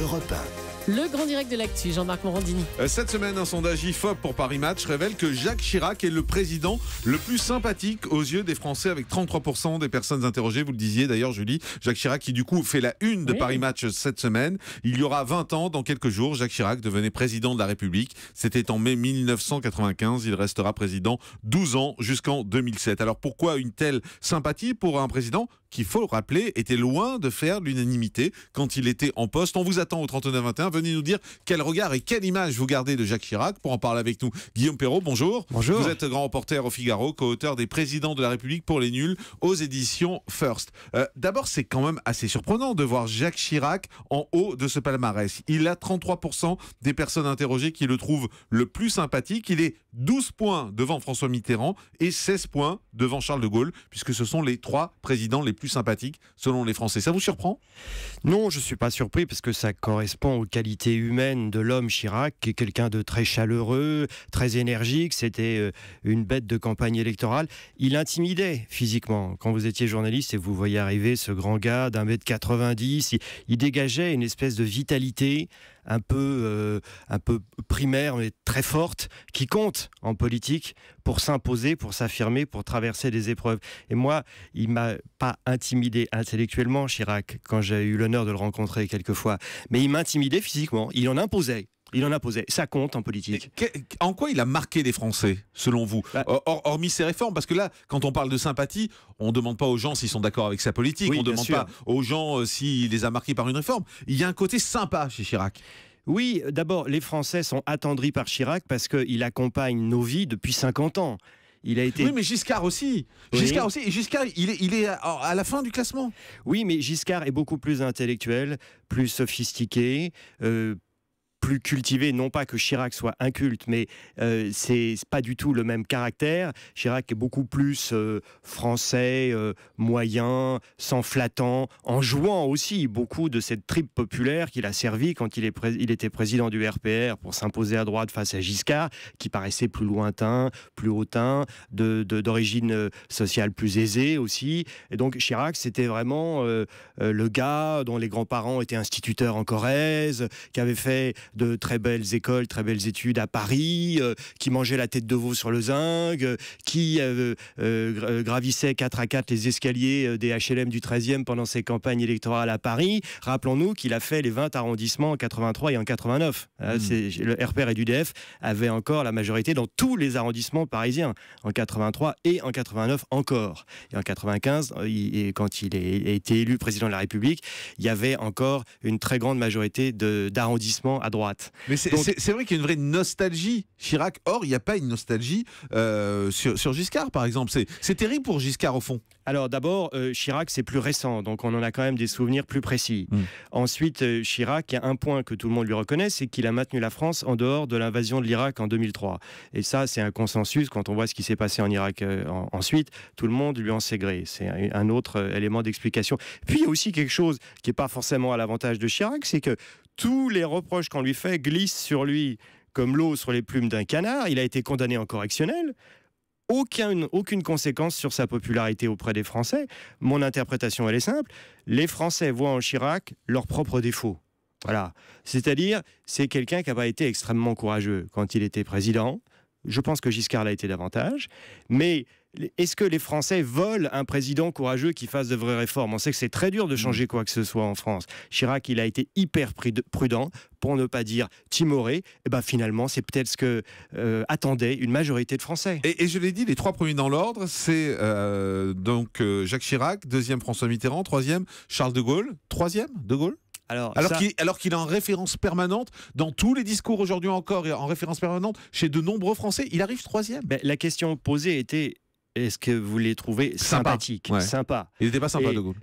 Europe 1. Le grand direct de l'actu, Jean-Marc Morandini. Cette semaine, un sondage IFOP pour Paris Match révèle que Jacques Chirac est le président le plus sympathique aux yeux des Français, avec 33% des personnes interrogées. Vous le disiez d'ailleurs, Julie, Jacques Chirac qui du coup fait la une de Paris Match cette semaine. Il y aura 20 ans, dans quelques jours, Jacques Chirac devenait président de la République. C'était en mai 1995. Il restera président 12 ans jusqu'en 2007. Alors pourquoi une telle sympathie pour un président qui, faut le rappeler, était loin de faire l'unanimité quand il était en poste? On vous attend au 3921. Venez nous dire quel regard et quelle image vous gardez de Jacques Chirac. Pour en parler avec nous, Guillaume Perrault, bonjour. Bonjour. Vous êtes grand reporter au Figaro, co-auteur des Présidents de la République pour les nuls aux éditions First. D'abord, c'est quand même assez surprenant de voir Jacques Chirac en haut de ce palmarès. Il a 33% des personnes interrogées qui le trouvent le plus sympathique. Il est 12 points devant François Mitterrand et 16 points devant Charles de Gaulle, puisque ce sont les 3 présidents les plus sympathiques selon les Français. Ça vous surprend? Non, je ne suis pas surpris parce que ça correspond aux qualités humaines de l'homme Chirac, qui est quelqu'un de très chaleureux, très énergique. C'était une bête de campagne électorale. Il intimidait physiquement. Quand vous étiez journaliste et vous voyez arriver ce grand gars d'1m90, il dégageait une espèce de vitalité un peu primaire, mais très forte, qui compte en politique pour s'imposer, pour s'affirmer, pour traverser des épreuves. Et moi, il m'a pas intimidé intellectuellement, Chirac, quand j'ai eu l'honneur de le rencontrer quelques fois, mais il m'intimidait physiquement. Il en imposait. Ça compte en politique. En quoi il a marqué les Français, selon vous, hormis ses réformes? Parce que là, quand on parle de sympathie, on ne demande pas aux gens s'ils sont d'accord avec sa politique, on ne demande pas aux gens s'il les a marqués par une réforme. Il y a un côté sympa chez Chirac. Oui, d'abord, les Français sont attendris par Chirac parce qu'il accompagne nos vies depuis 50 ans. Il a été... Oui, mais Giscard aussi. Oui. Giscard aussi. Et Giscard, il est à la fin du classement. Oui, mais Giscard est beaucoup plus intellectuel, plus sophistiqué, plus cultivé. Non pas que Chirac soit inculte, mais c'est pas du tout le même caractère. Chirac est beaucoup plus français, moyen, s'enflattant, en jouant aussi beaucoup de cette tripe populaire qu'il a servi quand il était président du RPR pour s'imposer à droite face à Giscard, qui paraissait plus lointain, plus hautain, d'origine sociale plus aisée aussi. Et donc Chirac, c'était vraiment le gars dont les grands-parents étaient instituteurs en Corrèze, qui avait fait de très belles écoles, très belles études à Paris, qui mangeait la tête de veau sur le zinc, qui gravissait 4 à 4 les escaliers des HLM du 13e pendant ses campagnes électorales à Paris. Rappelons-nous qu'il a fait les 20 arrondissements en 83 et en 89. Le RPR et l'UDF avaient encore la majorité dans tous les arrondissements parisiens, en 83 et en 89 encore. Et en 95, quand il a été élu président de la République, il y avait encore une très grande majorité d'arrondissements à droite. Mais c'est vrai qu'il y a une vraie nostalgie, Chirac. Or, il n'y a pas une nostalgie sur Giscard, par exemple. C'est terrible pour Giscard, au fond. Alors d'abord, Chirac, c'est plus récent, donc on en a quand même des souvenirs plus précis. Ensuite, Chirac, il y a un point que tout le monde lui reconnaît, c'est qu'il a maintenu la France en dehors de l'invasion de l'Irak en 2003. Et ça, c'est un consensus. Quand on voit ce qui s'est passé en Irak ensuite, tout le monde lui en sait gré. C'est un autre élément d'explication. Puis il y a aussi quelque chose qui n'est pas forcément à l'avantage de Chirac, c'est que tous les reproches qu'on lui fait glissent sur lui comme l'eau sur les plumes d'un canard. Il a été condamné en correctionnel. Aucune conséquence sur sa popularité auprès des Français. Mon interprétation, elle est simple. Les Français voient en Chirac leurs propres défauts. Voilà. C'est-à-dire, c'est quelqu'un qui n'a pas été extrêmement courageux quand il était président. Je pense que Giscard l'a été davantage. Mais est-ce que les Français veulent un président courageux qui fasse de vraies réformes? On sait que c'est très dur de changer quoi que ce soit en France. Chirac, il a été hyper prudent, pour ne pas dire timoré. Et ben finalement, c'est peut-être ce que attendait une majorité de Français. Et je l'ai dit, les 3 premiers dans l'ordre, c'est donc Jacques Chirac, 2e François Mitterrand, 3e Charles de Gaulle, 3e de Gaulle. Alors qu'il est en référence permanente dans tous les discours aujourd'hui encore, et en référence permanente chez de nombreux Français, il arrive 3e. La question posée était: est-ce que vous les trouvez sympathiques? Sympa. Il n'était pas sympa, de Gaulle.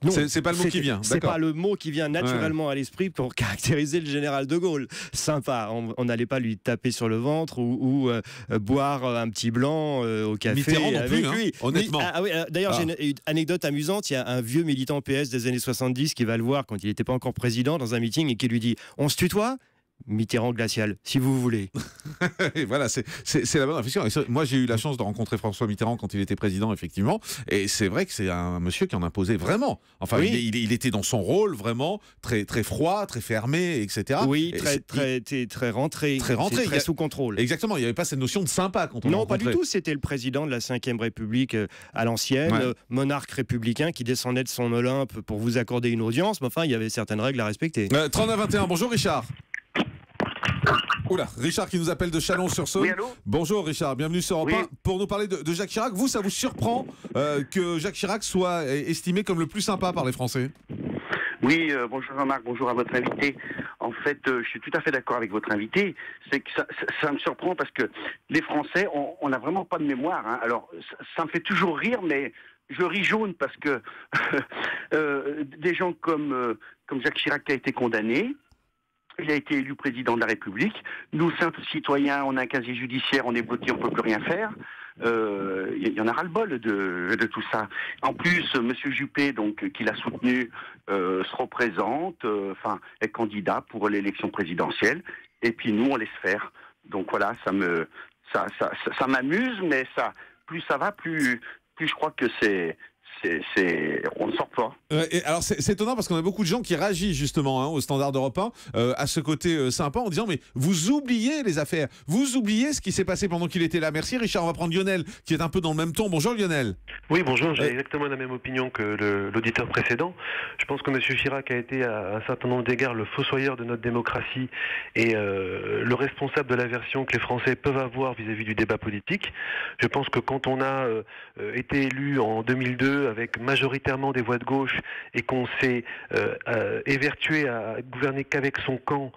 Non. C'est pas le mot qui vient. C'est pas le mot qui vient naturellement à l'esprit pour caractériser le général de Gaulle. Sympa. On n'allait pas lui taper sur le ventre ou boire un petit blanc au café Mitterrand non plus, lui. Honnêtement. D'ailleurs, j'ai une anecdote amusante. Il y a un vieux militant PS des années 70 qui va le voir quand il n'était pas encore président dans un meeting et qui lui dit: on se tutoie? Mitterrand glacial, si vous voulez. Et voilà, c'est la bonne réflexion. Moi, j'ai eu la chance de rencontrer François Mitterrand quand il était président, effectivement. Et c'est vrai que c'est un monsieur qui en imposait vraiment. Enfin, oui. il était dans son rôle vraiment très, très froid, très fermé, etc. Oui, Et très rentré. Très rentré. Très sous contrôle. Exactement, il n'y avait pas cette notion de sympa quand on le Non, rencontrait. pas du tout. C'était le président de la Ve République à l'ancienne, Ouais. monarque républicain qui descendait de son Olympe pour vous accorder une audience. Mais enfin, il y avait certaines règles à respecter. 39-21, bonjour Richard. Oula, Richard qui nous appelle de Chalon-sur-Saône. Oui, allô ? Bonjour Richard, bienvenue sur Europe 1 Oui. pour nous parler de Jacques Chirac. Vous, ça vous surprend que Jacques Chirac soit estimé comme le plus sympa par les Français ? Oui, bonjour Jean-Marc, bonjour à votre invité. En fait, je suis tout à fait d'accord avec votre invité. C'est que ça me surprend parce que les Français, on n'a vraiment pas de mémoire. Hein. Alors, ça me fait toujours rire, mais je ris jaune parce que des gens comme Jacques Chirac qui a été condamné, il a été élu président de la République. Nous, simples citoyens, on a un casier judiciaire, on est bloqué, on ne peut plus rien faire. Il y en a ras-le-bol de tout ça. En plus, Monsieur Juppé, donc, qui l'a soutenu, se représente, est candidat pour l'élection présidentielle. Et puis nous, on laisse faire. Donc voilà, ça m'amuse, mais plus ça va, plus je crois que on ne sort pas. Alors c'est étonnant parce qu'on a beaucoup de gens qui réagissent justement au Standard d'Europe 1 à ce côté sympa en disant mais vous oubliez les affaires, vous oubliez ce qui s'est passé pendant qu'il était là. Merci Richard, on va prendre Lionel qui est un peu dans le même ton. Bonjour Lionel. Oui bonjour, j'ai exactement la même opinion que l'auditeur précédent. Je pense que M. Chirac a été à un certain nombre d'égards le fossoyeur de notre démocratie et le responsable de l'aversion que les Français peuvent avoir vis-à-vis du débat politique. Je pense que quand on a été élu en 2002 avec majoritairement des voix de gauche et qu'on s'est évertué à gouverner qu'avec son camp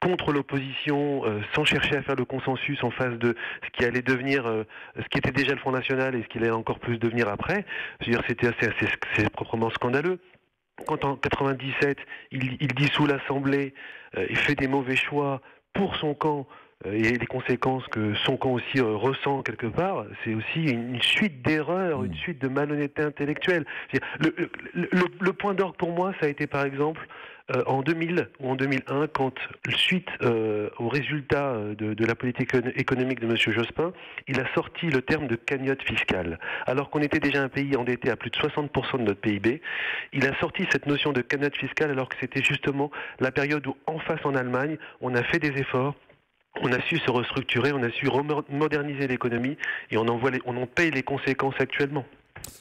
contre l'opposition, sans chercher à faire le consensus en face de ce qui allait devenir, ce qui était déjà le Front National et ce qui allait encore plus devenir après. Je veux dire, c'est proprement scandaleux. Quand en 97, il dissout l'Assemblée, il fait des mauvais choix pour son camp, et les conséquences que son camp aussi ressent quelque part, c'est aussi une suite d'erreurs, une suite de malhonnêteté intellectuelle. Le point d'orgue pour moi, ça a été par exemple en 2000 ou en 2001, quand suite aux résultats de la politique économique de M. Jospin, il a sorti le terme de cagnotte fiscale. Alors qu'on était déjà un pays endetté à plus de 60% de notre PIB, il a sorti cette notion de cagnotte fiscale alors que c'était justement la période où, en face en Allemagne, on a fait des efforts. On a su se restructurer, on a su moderniser l'économie et on en paye les conséquences actuellement.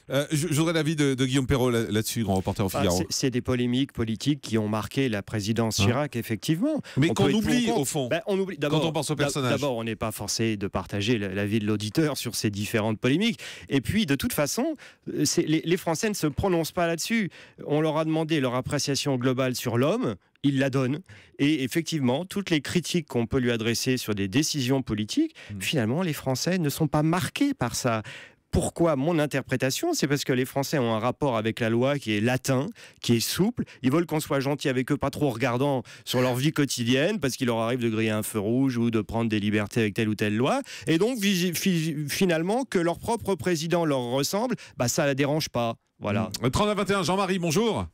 Je voudrais l'avis de Guillaume Perrault là-dessus, grand reporter au Figaro. C'est des polémiques politiques qui ont marqué la présidence Chirac, effectivement. Mais qu'on oublie, au fond, on oublie, quand on pense au personnage. D'abord, on n'est pas forcé de partager l'avis de l'auditeur sur ces différentes polémiques. Et puis, de toute façon, les Français ne se prononcent pas là-dessus. On leur a demandé leur appréciation globale sur l'homme. Il la donne. Et effectivement, toutes les critiques qu'on peut lui adresser sur des décisions politiques, finalement, les Français ne sont pas marqués par ça. Pourquoi mon interprétation ? C'est parce que les Français ont un rapport avec la loi qui est latin, qui est souple. Ils veulent qu'on soit gentil avec eux, pas trop regardant sur leur vie quotidienne, parce qu'il leur arrive de griller un feu rouge ou de prendre des libertés avec telle ou telle loi. Et donc, finalement, que leur propre président leur ressemble, ça ne la dérange pas. Voilà. 30-21, Jean-Marie, bonjour.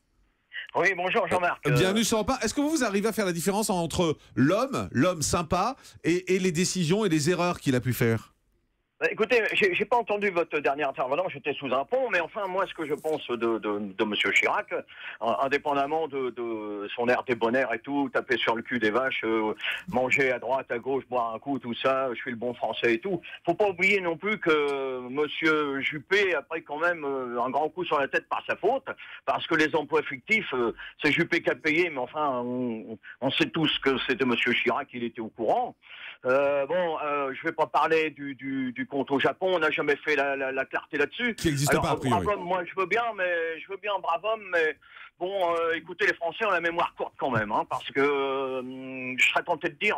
Oui, bonjour Jean-Marc. Bienvenue sur Europe 1. Est-ce que vous arrivez à faire la différence entre l'homme sympa, et les décisions et les erreurs qu'il a pu faire ? Écoutez, j'ai pas entendu votre dernier intervenant, j'étais sous un pont, mais enfin, moi, ce que je pense de Monsieur Chirac, indépendamment de son air débonnaire et tout, taper sur le cul des vaches, manger à droite, à gauche, boire un coup, tout ça, je suis le bon français et tout. Faut pas oublier non plus que Monsieur Juppé a pris quand même un grand coup sur la tête par sa faute, parce que les emplois fictifs, c'est Juppé qui a payé, mais enfin, on sait tous que c'était Monsieur Chirac, il était au courant. Je vais pas parler du compte au Japon, on n'a jamais fait la clarté là-dessus. Qui n'existe pas a priori. Brave homme, moi je veux bien, brave homme, mais bon, écoutez, les Français ont la mémoire courte quand même, parce que je serais tenté de dire,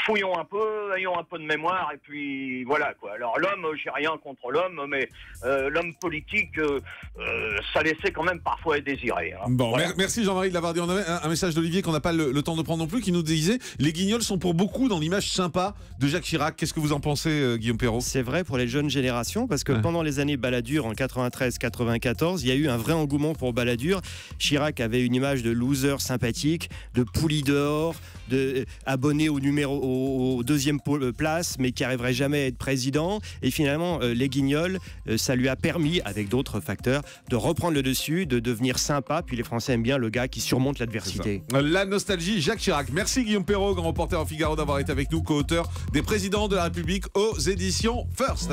fouillons un peu, ayons un peu de mémoire, et puis voilà quoi. Alors l'homme, j'ai rien contre l'homme, mais l'homme politique, ça laissait quand même parfois à désirer. Bon, voilà. Merci Jean-Marie de l'avoir dit. On avait un message d'Olivier qu'on n'a pas le temps de prendre non plus, qui nous disait: les Guignols sont pour beaucoup dans l'image sympa de Jacques Chirac. Qu'est-ce que vous en pensez ? pensez, Guillaume Perrault? C'est vrai pour les jeunes générations, parce que pendant les années Balladur, en 93-94, il y a eu un vrai engouement pour Balladur. Chirac avait une image de loser sympathique, de poulie dehors, abonné au deuxième place, mais qui n'arriverait jamais à être président. Et finalement, les Guignols, ça lui a permis, avec d'autres facteurs, de reprendre le dessus, de devenir sympa. Puis les Français aiment bien le gars qui surmonte l'adversité. La nostalgie, Jacques Chirac. Merci Guillaume Perrault, grand reporter au Figaro, d'avoir été avec nous, co-auteur des Présidents de la République aux éditions First.